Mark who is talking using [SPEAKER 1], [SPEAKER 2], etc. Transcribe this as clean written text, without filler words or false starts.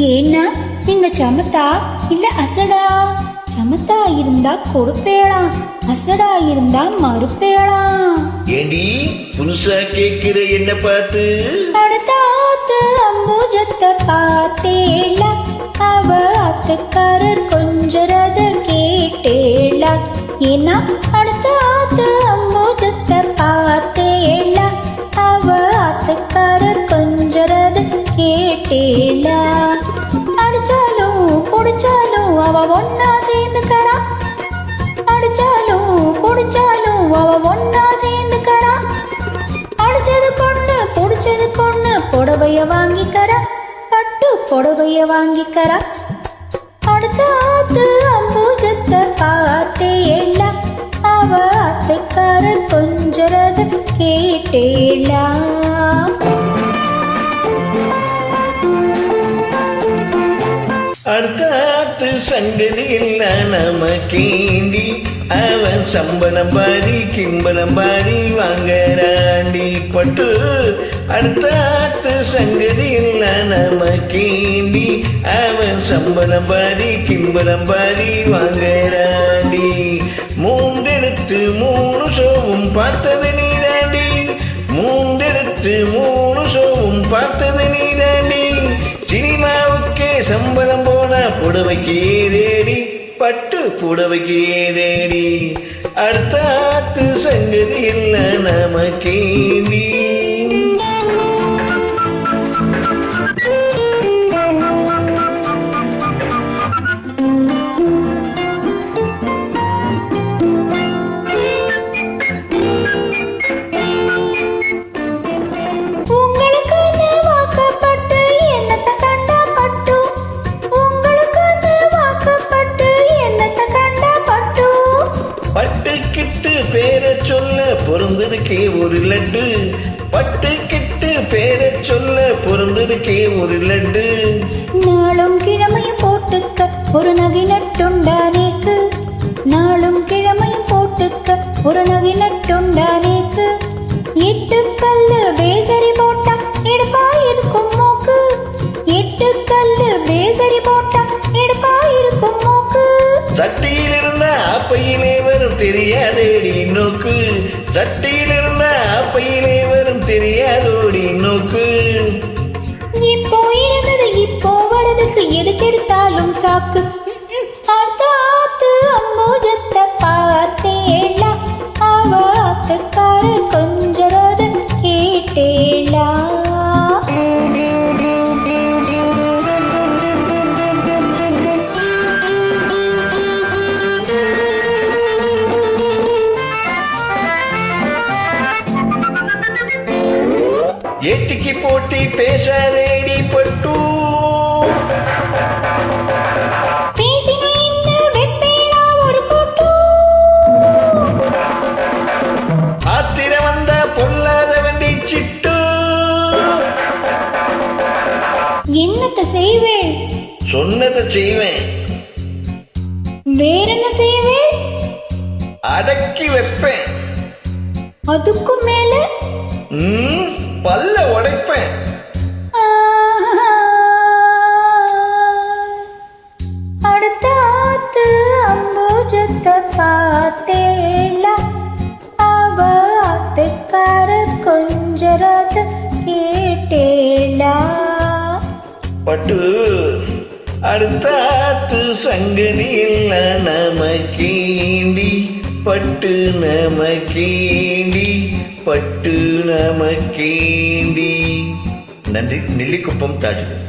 [SPEAKER 1] ஏன்னா நீங்க சமத்தா இல்ல அசடா? சமத்தா இருந்தா கொடுப்பேளாம், அசடா இருந்தா மறுப்பேளாம்.
[SPEAKER 2] ஏண்டி புதுசா கேக்குற என்ன பார்த்து?
[SPEAKER 1] அடுத்தாத்து அம்புஜத்தை பார்த்தேளா, அவ அத்துக்காரர் கொஞ்சரத கேட்டேளா. ஏன்னா அடுத்தாத்து அம்புஜத்தை பார்த்தேளா, அவ அத்துக்காரர் கொஞ்சரத கேட்டேளா. அடிச்சாலும் குடிச்சாலும் அவ ஒன்னா சேர்ந்துக்கறா, அடிச்சாலும் குடிச்சாலும் அவ ஒன்னா சேர்ந்துக்கறா. அடிச்சது பொண்ணு புடிச்சது பொண்ணு புடவைய வாங்கிக்கறா, பட்டு புடவைய வாங்கிக்கறா. அடுத்த ஆத்து அம்புஜத்தை பார்த்தேளா, அவ அத்தைக்காரர் கொஞ்சரத கேட்டேளா.
[SPEAKER 2] அடுத்தாத்து சங்கதி இல்ல நமக்கேண்டி, அவன் சம்பளம் பாரி கிம்பளம் பாரி வாங்கறாண்டி பட்டு. அடுத்தாத்து சங்கதி இல்ல நமக்கேண்டி, அவன் சம்பளம் பாரி கிம்பளம் பாரி வாங்கறாண்டி. மூண்டெடுத்து மூணு ஷோவும் பார்த்தது நீதாண்டி, மூண்டெடுத்து மூணு ஷோவும் பார்த்தது நீதாண்டி. சினிமாவுக்கே சம்பளம் போனா புடவைக்கு ஏதேடி, பட்டு புடவைக்கு ஏதேடி. அடுத்தாத்து சங்கதி இல்ல நமக்கேண்டி. பட்டுக்கிட்டு பேரை சொல்ல பொருந்ததுக்கே ஒரு லட்டு, பட்டுக்கிட்டு பேரை சொல்ல பொருந்ததுக்கே ஒரு லட்டு.
[SPEAKER 1] நாளும் கிழமையும் போட்டுக்க ஒரு நகை நட்டுண்டானேக்கு, நாளும் கிழமையும் போட்டுக்க ஒரு நகை நட்டுண்டானேக்கு. எட்டு கல்லு பேசரி போட்டா எடுப்பா இருக்கும் மூக்கு, எட்டு கல்லு பேசரி போட்டா எடுப்பா இருக்கும் மூக்கு.
[SPEAKER 2] சட்டியில் இருந்த அப்பையிலே வரும் தெரியாதேடி நோக்கு, சட்டியில் இருந்த அப்பையிலே வரும் தெரியாதோடி நோக்கு.
[SPEAKER 1] இப்போ இருந்தது இப்போ வரதுக்கு எதுக்கெடுத்தாலும் சாக்கு. அடுத்தாத்து அம்புஜத்தை பார்த்தேளா, அவ அத்துக்காரர் கொஞ்சரத கேட்டேளா.
[SPEAKER 2] ஏட்டிக்கு போட்டி பேசாதேடி பட்டு,
[SPEAKER 1] பேசின என்ன வெப்பேளா ஒரு கூட்டு.
[SPEAKER 2] ஆத்திர வந்த பொல்லாத வண்டி சிட்டு.
[SPEAKER 1] என்னத்த செய்வேன்?
[SPEAKER 2] சொன்னதை செய்வேன்.
[SPEAKER 1] வேறென்ன செய்வேன்?
[SPEAKER 2] அடக்கி வைப்பேன்.
[SPEAKER 1] அதுக்கும் மேல
[SPEAKER 2] பல்ல உடைப்பேன்.
[SPEAKER 1] அடுத்தாத்து அம்புஜத்தை பார்த்தேளா, அவ அத்துக்காரர் கொஞ்சரத கேட்டேளா.
[SPEAKER 2] பட்டு அடுத்தாத்து சங்கதி இல்ல நமக்கேண்டி, பட்டு நமக்கேண்டி, பட்டு நமக்கேண்டி. நன்றி. நெல்லிக்குப்பம் தாஜுதீன்.